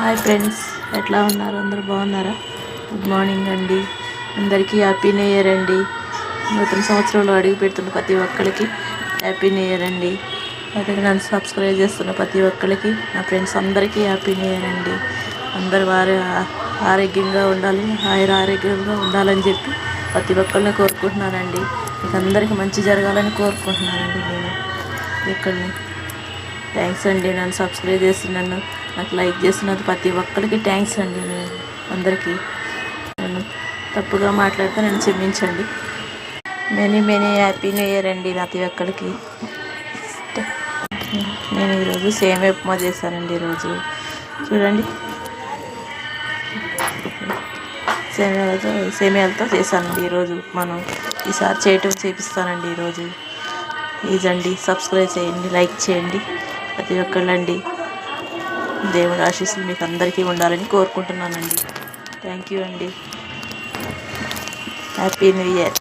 Hi friends, ఎట్లా ఉన్నారు? అందరూ బాగున్నారా? గుడ్ మార్నింగ్ అండి. అందరికీ హ్యాపీ న్యూ ఇయర్ అండి. నూతన సంవత్సరంలో అడుగు పెడుతున్న ప్రతి ఒక్కరికి హ్యాపీ న్యూ ఇయర్ అండి. అయితే నన్ను సబ్స్క్రైబ్ చేస్తున్న ప్రతి ఒక్కరికి, నా ఫ్రెండ్స్ అందరికీ హ్యాపీ న్యూ ఇయర్ అండి. అందరు వారి ఆరోగ్యంగా ఉండాలి, ఆరోగ్యంగా ఉండాలని చెప్పి ప్రతి ఒక్కరిని కోరుకుంటున్నానండి. మీకు అందరికీ మంచి జరగాలని కోరుకుంటున్నానండి. నేను ఇక్కడిని థ్యాంక్స్ అండి. నన్ను సబ్స్క్రైబ్ చేసి నాకు లైక్ చేస్తున్నది ప్రతి ఒక్కరికి థ్యాంక్స్ అండి. నేను అందరికీ నేను తప్పుగా మాట్లాడితే నన్ను క్షమించండి. మెనీ హ్యాపీ న్యూ ఇయర్ అండి ప్రతి ఒక్కరికి. నేను ఈరోజు సేమియా ఉప్మా చేశానండి. ఈరోజు చూడండి, సేమియాలతో చేశానండి ఈరోజు ఉప్మాను. ఈసారి చేపిస్తానండి ఈరోజు. ప్లీజ్ అండి, సబ్స్క్రైబ్ చేయండి, లైక్ చేయండి ప్రతి ఒక్కళ్ళండి. దేవుడి ఆశీస్సులు మీకు అందరికీ ఉండాలని కోరుకుంటున్నానండి. థ్యాంక్ యూ అండి. Happy new year.